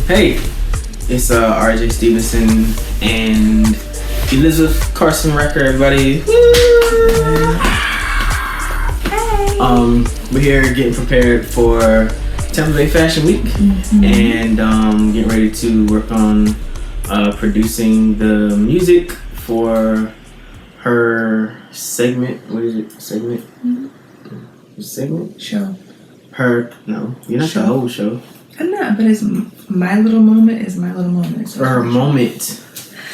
Hey, it's RJ Stevenson and Elizabeth Carson Record, everybody. We're here getting prepared for Tampa Bay Fashion Week and getting ready to work on producing the music for her segment. What is it? Segment? Segment? Show. No, you're not the whole show. I'm not, but it's my little moment is my little moment. For her moment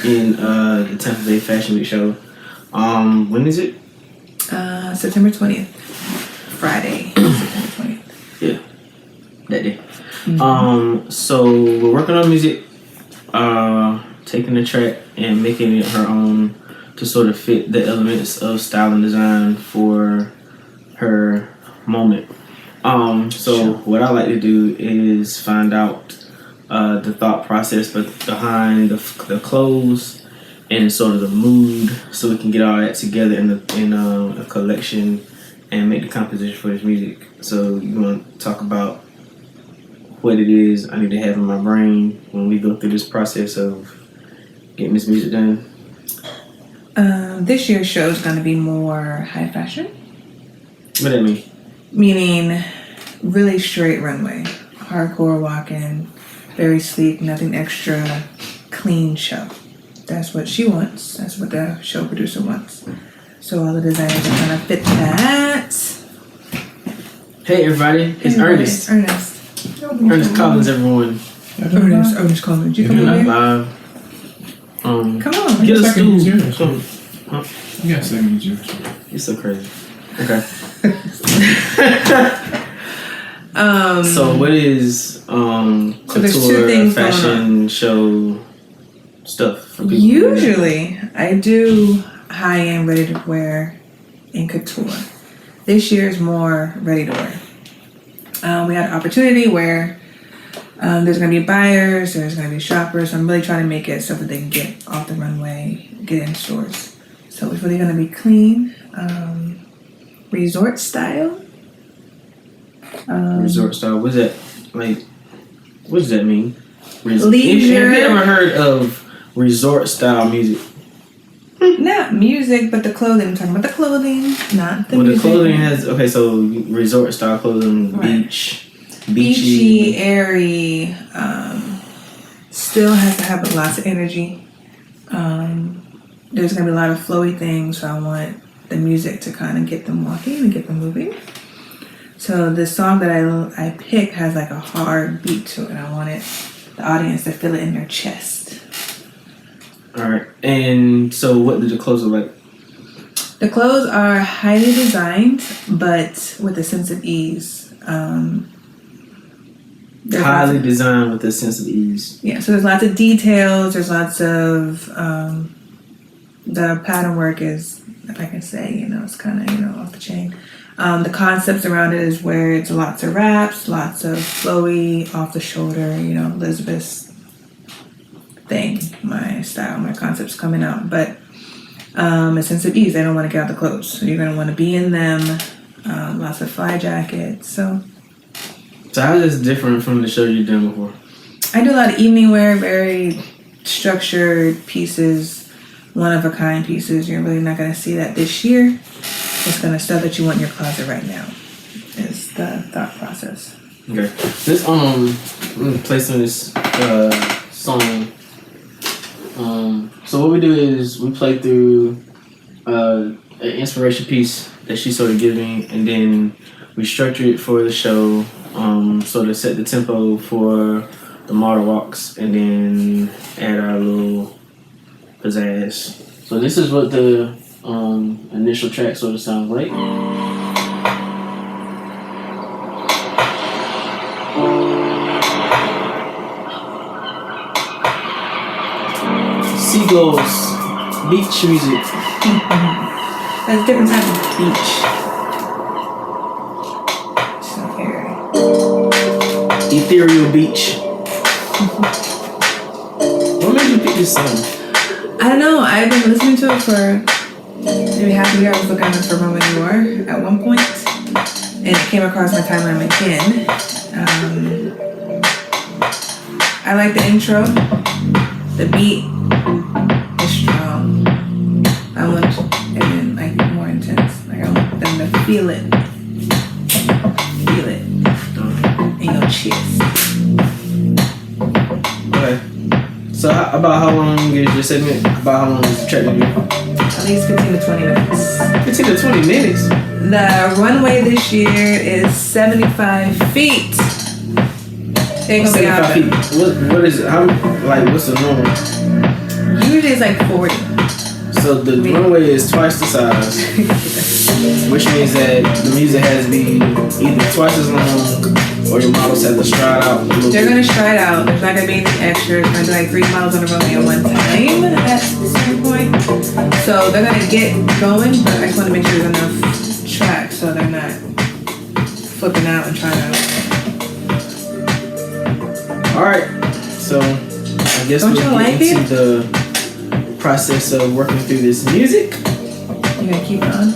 in the Tampa Bay Fashion Week show. When is it? September 20th. Friday. September 20th. Yeah. That day. So we're working on music, taking the track and making it her own to sort of fit the elements of style and design for her moment. So what I like to do is find out the thought process behind the clothes and sort of the mood, so we can get all that together in a collection and make the composition for this music. So you want to talk about what it is I need to have in my brain when we go through this process of getting this music done? This year's show is going to be more high fashion. What that mean? Meaning really straight runway, hardcore walking, very sleek, nothing extra, clean show. That's what she wants. That's what the show producer wants. So all the designers are gonna fit that. Hey everybody, it's Ernest. Ernest Collins, everyone. Ernest Collins. You come on live. Come on. Get a stool. You got second yours. You're so crazy. Okay. So what is there's two couture things fashion show stuff for people? Usually I do high-end ready-to-wear and couture. This year is more ready-to-wear. We had an opportunity where there's going to be buyers, there's going to be shoppers. I'm really trying to make it so that they can get off the runway, get in stores. So it's really going to be clean, resort style. Resort style. What's that? Like, what does that mean? Leisure. Have you ever heard of resort style music? Not music, but the clothing. I'm talking about the clothing, not the music. The clothing has, so resort style clothing, Right. beachy, airy, still has to have lots of energy. There's going to be a lot of flowy things, so I want the music to kind of get them walking and get them moving. So the song that I picked has like a hard beat to it. I wanted the audience to feel it in their chest. Alright, and so what did the clothes look like? The clothes are highly designed, but with a sense of ease. Highly designed with a sense of ease. Yeah, so there's lots of details. There's lots of the pattern work is, if I can say, it's kind of off the chain. The concepts around it is where it's lots of wraps, lots of flowy, off the shoulder. Elizabeth's thing, my style, my concepts coming out, but a sense of ease. I don't want to get out the clothes, so you're gonna want to be in them. Lots of fly jackets. So how is this different from the show you've done before? I do a lot of evening wear, very structured pieces, one-of-a-kind pieces. You're really not going to see that this year. It's going to stuff that you want in your closet right now is the thought process. Okay. This, I'm going to play some of this song. So what we do is we play through an inspiration piece that she sort of gives me, and then we structure it for the show, sort of set the tempo for the model walks, and then add our little pizzazz. So this is what the initial track sort of sounds like. Seagulls, beach music. That's a different type of beach. So airy. Ethereal beach. What made you pick this song? I don't know. I've been listening to it for maybe half a year. I was looking at it for Roman Noir at one point, and it came across my timeline again. I like the intro. The beat is strong. I want it like more intense. Like I want them to feel it in your chest. Okay. So about how long is your segment? About how long is the track gonna be? At least 15 to 20 minutes. 15 to 20 minutes? The runway this year is 75 feet. They're gonna be out 75 feet. What is it? How, like, what's the normal? Usually it's like 40. So the runway is twice the size, which means that the music has to be either twice as long or your models have to stride out a little They're bit. gonna stride out. There's not gonna be anything extra. It's gonna be like 3 miles on the runway at one time at a certain point. So they're gonna get going, but I just wanna make sure there's enough track so they're not flipping out and trying to. Alright, so I guess Don't we'll you get like into it? the process of working through this music. You gonna keep it on?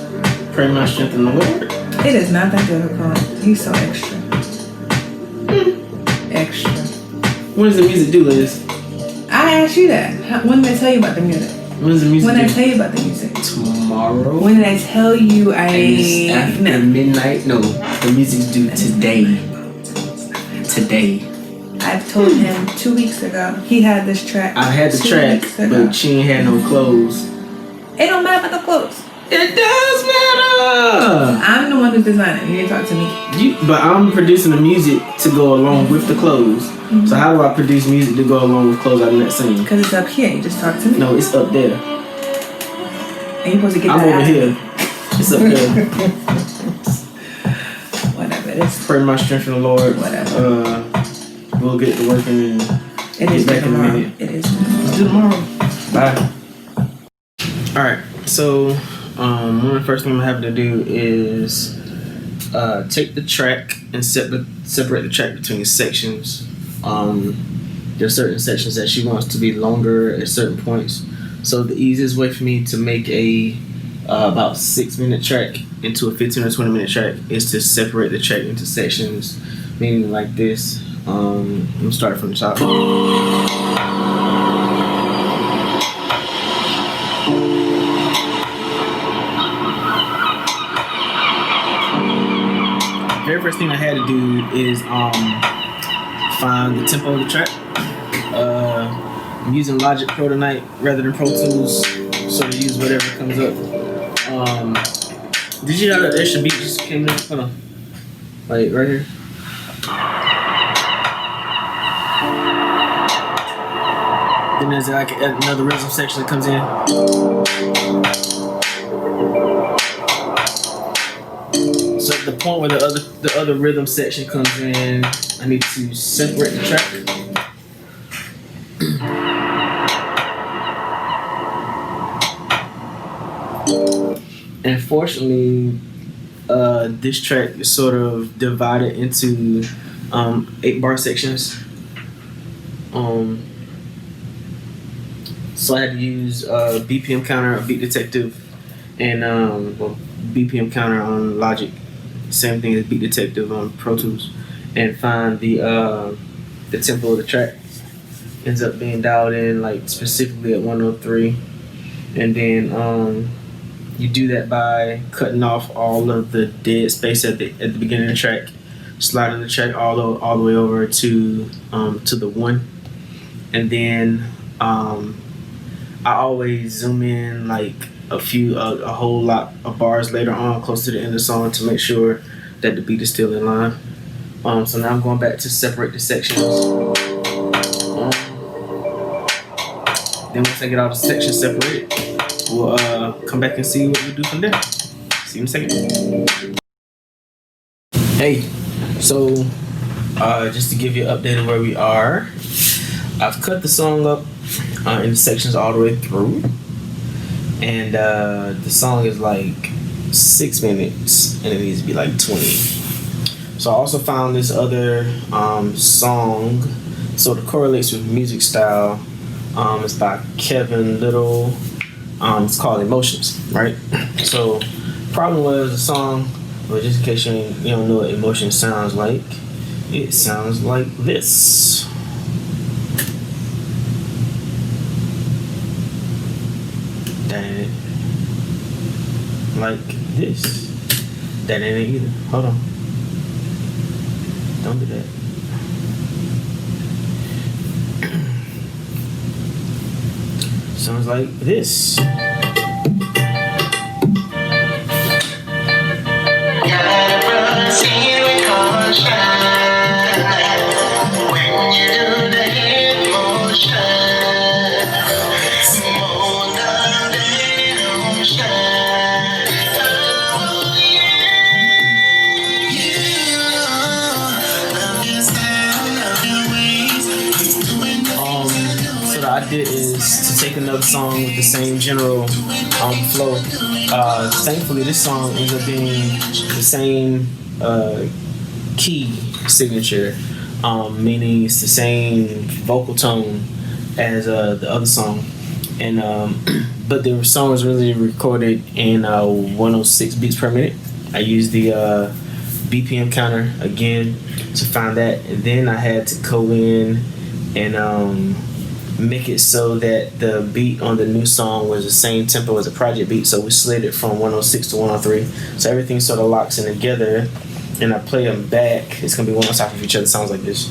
Pray my strength in the Lord. It is not that difficult. He's so extra. Extra. What does the music do, Liz? I asked you that. When did I tell you about the music? What does the music When do? did I tell you about the music? Tomorrow? When did I tell you It's after midnight? No, the music's due today. Today. I've told him 2 weeks ago. He had this track. I had the 2 track, weeks ago. but she ain't had no clothes. It don't matter about the clothes. It does matter! I'm the one who designed it. You didn't talk to me. But I'm producing the music to go along with the clothes. Mm-hmm. So how do I produce music to go along with clothes I'm not singing? Because it's up here. You just talk to me. No, it's up there. And you're supposed to get I'm that over out. here. It's up there. Whatever. It is. Pray my strength in the Lord. Whatever. We'll get to working and It is get back in a tomorrow. minute. It is. Let's do tomorrow. Bye. Alright, so one of the first things I'm having to do is take the track and separate the track between sections. There are certain sections that she wants to be longer at certain points. So the easiest way for me to make a about 6-minute track into a 15 or 20-minute track is to separate the track into sections, meaning like this. I'm gonna start from the top. Very first thing I had to do is find the tempo of the track. I'm using Logic Pro tonight rather than Pro Tools, so to use whatever comes up. Did you know that extra beat just came in? Hold on, like right here. Then there's like another rhythm section that comes in. So at the point where the other rhythm section comes in, I need to separate the track. And fortunately, this track is sort of divided into 8-bar sections. So I had to use BPM counter, beat detective, and BPM counter on Logic. Same thing as beat detective on Pro Tools, and find the tempo of the track. Ends up being dialed in like specifically at 103, and then you do that by cutting off all of the dead space at the beginning of the track, sliding the track all the way over to the 1, and then I always zoom in like a whole lot of bars later on, close to the end of the song, to make sure that the beat is still in line. So now I'm going back to separate the sections. Then once I get all the sections separated, we'll come back and see what we do from there. See you in a second. Hey, so just to give you an update of where we are, I've cut the song up in the sections all the way through, and the song is like 6 minutes and it needs to be like 20. So I also found this other song sort of correlates with music style. It's by Kevin Little. It's called Emotions, right? So problem was the song, well, just in case you don't know what Emotions sounds like, it sounds like this. add like this. That ain't it either. Hold on. Don't do that. Sounds like this. I did is to take another song with the same general flow. Thankfully, this song ends up being the same key signature, meaning it's the same vocal tone as the other song, and but the song was really recorded in 106 beats per minute. I used the BPM counter again to find that, and then I had to go in and make it so that the beat on the new song was the same tempo as the project beat, so we slid it from 106 to 103, so everything sort of locks in together, and I play them back. It's gonna be one on top of each other. Sounds like this.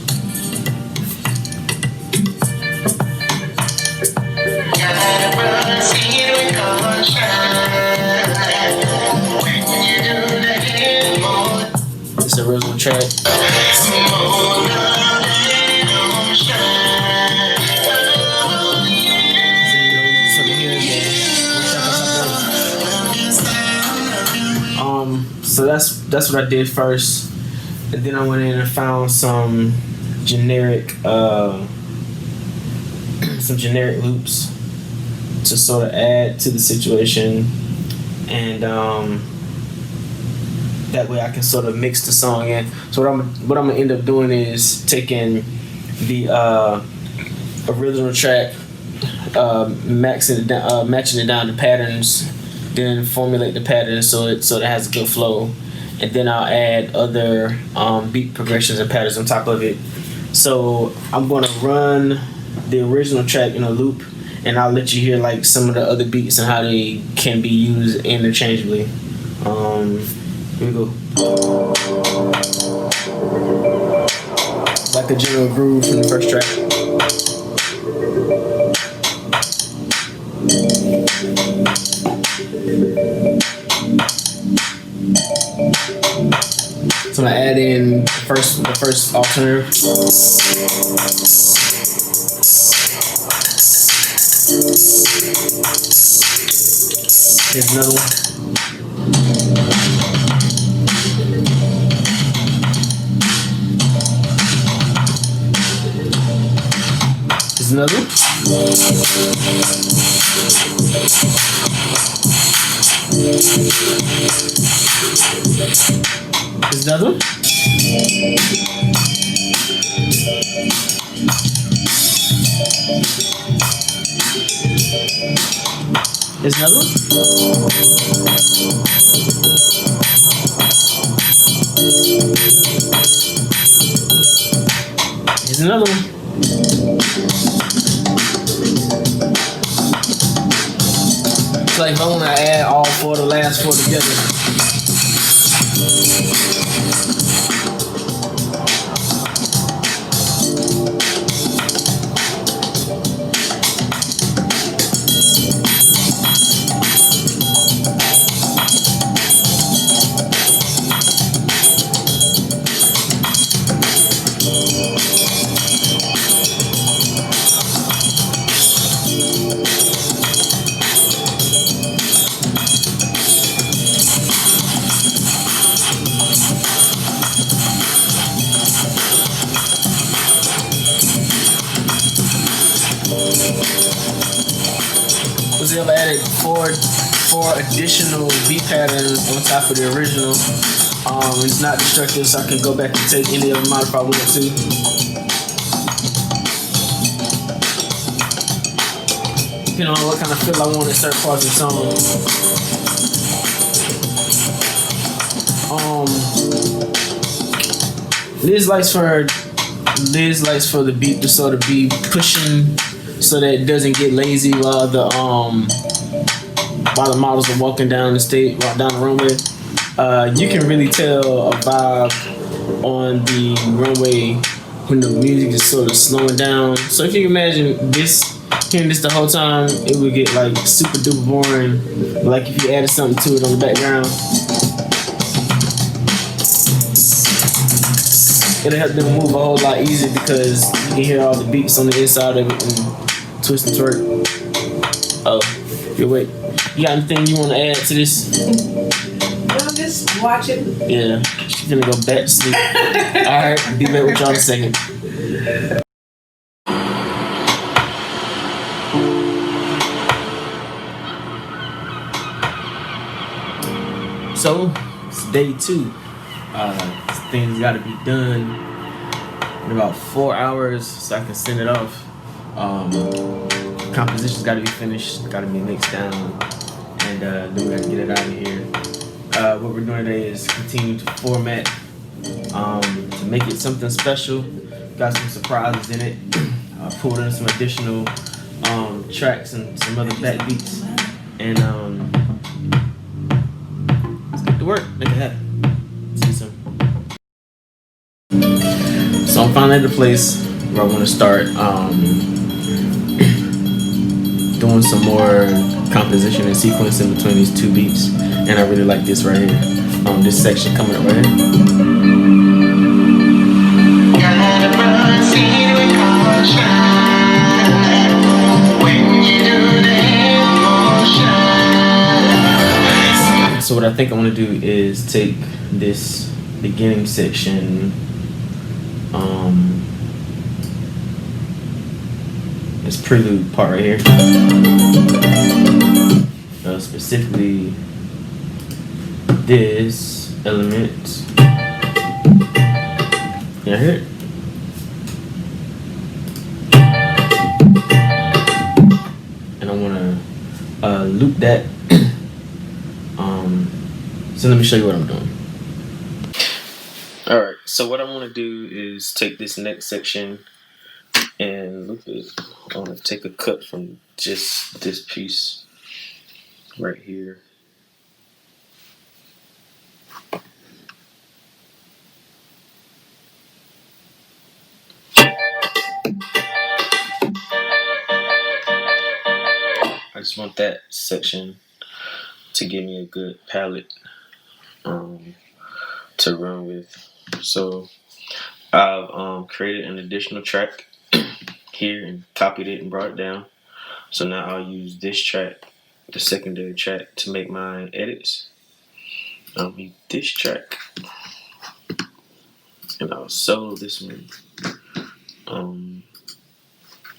It's the original track. So that's what I did first, and then I went in and found some generic loops to sort of add to the situation, and that way I can sort of mix the song in. So what I'm gonna end up doing is taking the original track, matching it down to patterns, then formulate the pattern so it has a good flow, and then I'll add other beat progressions and patterns on top of it. So I'm gonna run the original track in a loop, and I'll let you hear like some of the other beats and how they can be used interchangeably. Here we go. Like the general groove from the first track. So I'm gonna add in the first alternative. Here's another one. Here's another one. Here's another one. Here's another one. Here's another one. It's like if I want to add all four, the last four together. I've added four additional beat patterns on top of the original. It's not destructive, so I can go back and take any of them out if I want to. Depending on what kind of feel I want in certain parts of the song. Liz likes for the beat to sort of be pushing, so that it doesn't get lazy while the while the models are walking down the stage, walk down the runway, you can really tell a vibe on the runway when the music is sort of slowing down. So if you imagine hearing this the whole time, it would get like super duper boring. Like if you added something to it on the background, it'll help them move a whole lot easier because you can hear all the beats on the inside of it and twist and twerk. Oh, you wait. You got anything you want to add to this? No, I'm just watching. Yeah, she's gonna go back to sleep. Alright, be back with y'all in a second. So, it's day 2. Things gotta be done in about 4 hours so I can send it off. Composition's gotta be finished, gotta be mixed down, and then we gotta get it out of here. What we're doing today is continue to format to make it something special. Got some surprises in it. Pulled in some additional tracks and some other backbeats, and let's get to work. Make it happen. See you soon. So I'm finally at the place where I want to start doing some more composition and sequencing between these 2 beats, and I really like this right here. This section coming up right here. So what I think I want to do is take this beginning section, this prelude part right here, specifically this element. Yeah, hear it? And I want to loop that. So let me show you what I'm doing. Alright, so what I want to do is take this next section and loop it. I want to take a cut from just this piece right here. I just want that section to give me a good palette to run with. So I've created an additional track here and copied it and brought it down. So now I'll use this track, the secondary track, to make my edits. I'll use this track and I'll solo this one.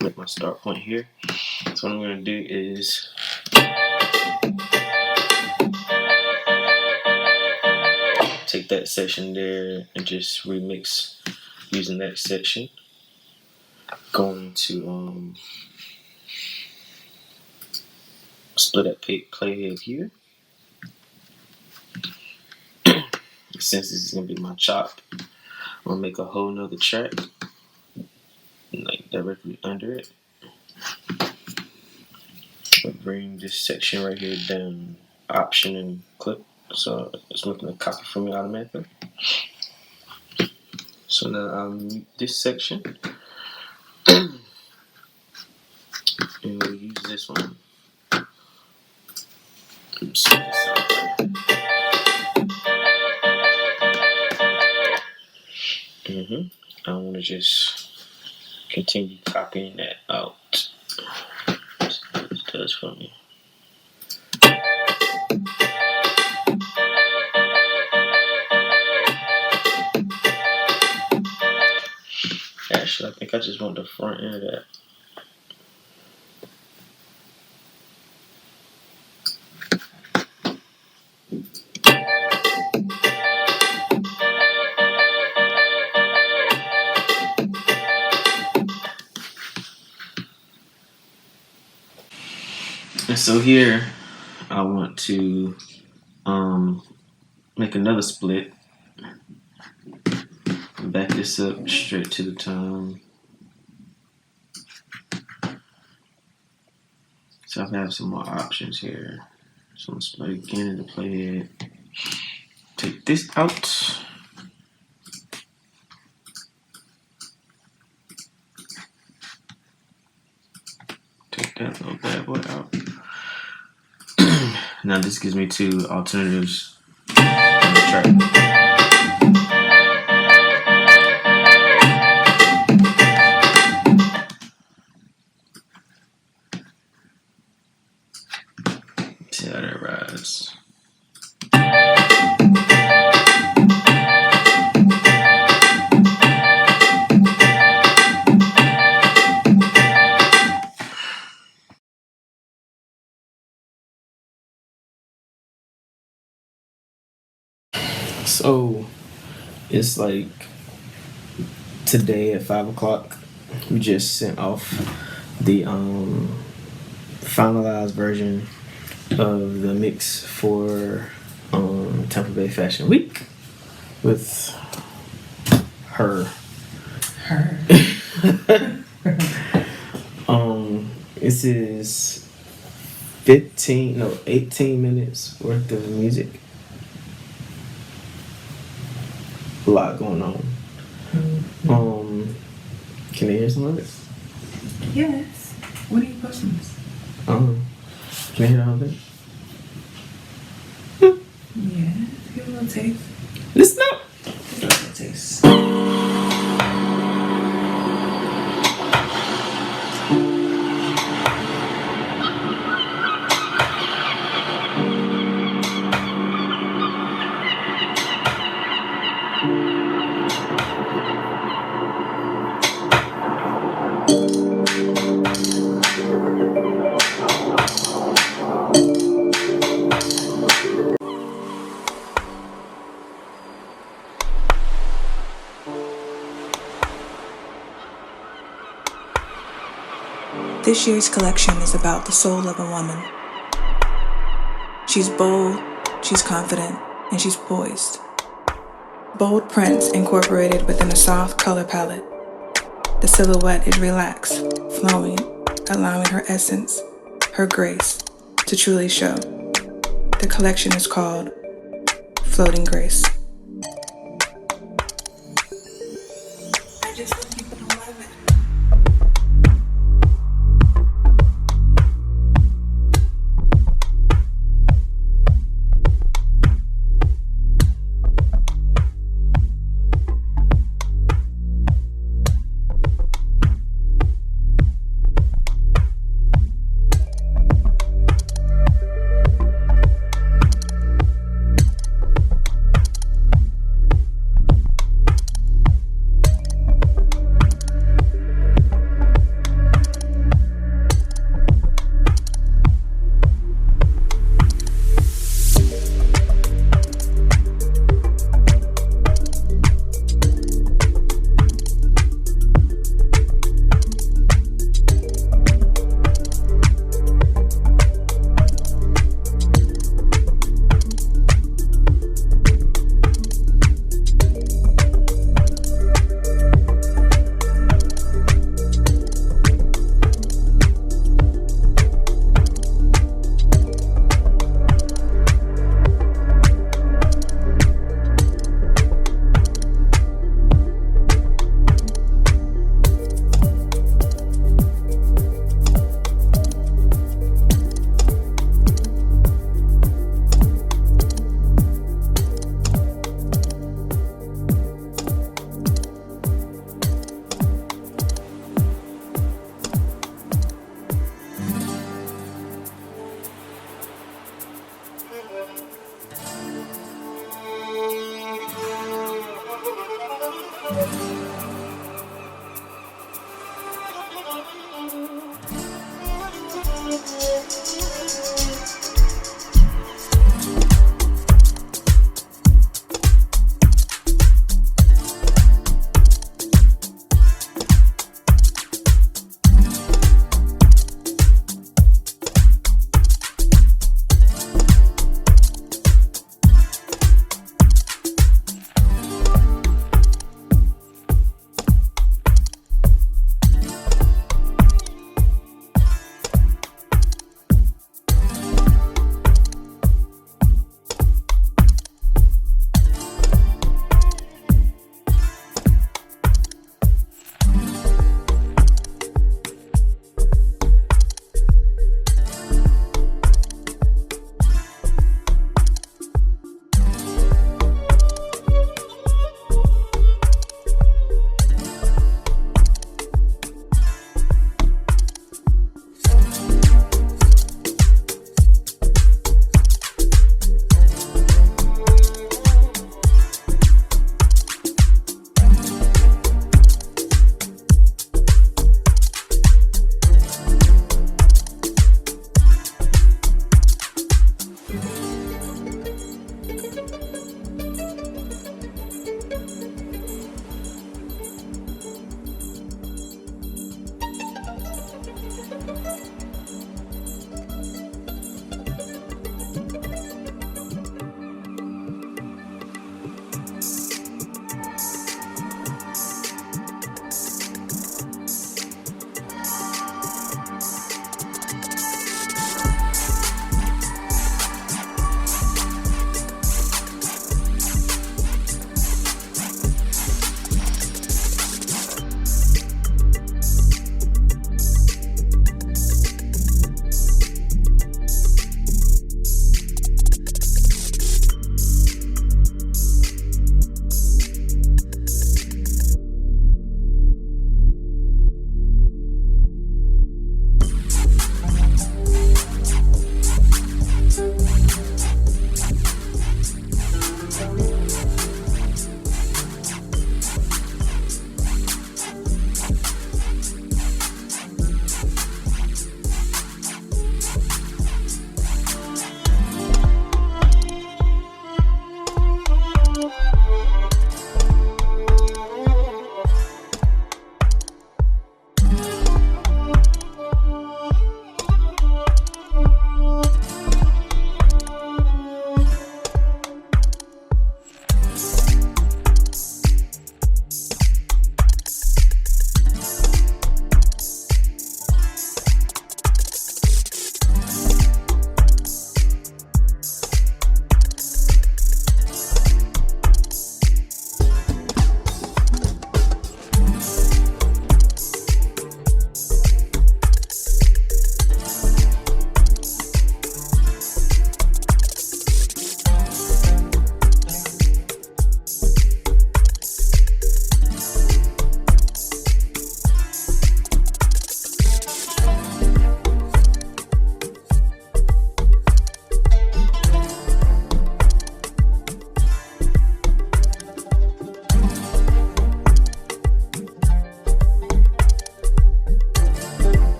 Make my start point here. So what I'm going to do is take that section there and just remix using that section. Going to split that playhead here. Since this is going to be my chop, I'm going to make a whole nother track like directly under it. I'll bring this section right here down, option and clip, so it's making a copy for me automatically. So now I'll mute this section and we'll use this one. Let's see this out. I want to just continue copying that out. Let's see what this does for me. Actually, I think I just want the front end of that. And so here, I want to make another split. Back this up straight to the tone. So I have some more options here. So let's play again to play it. Take this out. Take that little bad boy out. Now this gives me two alternatives on the track. See how that rides. So it's like today at 5 o'clock, we just sent off the finalized version of the mix for Tampa Bay Fashion Week with her. This is 18 minutes worth of music. A lot going on. Can I hear some of this? Yes. What are you posting this? Can I hear the whole thing? Yeah. Give a little taste. Listen up. Give a little taste. This year's collection is about the soul of a woman. She's bold, she's confident, and she's poised. Bold prints incorporated within a soft color palette. The silhouette is relaxed, flowing, allowing her essence, her grace, to truly show. The collection is called Floating Grace. I just hope people don't love it.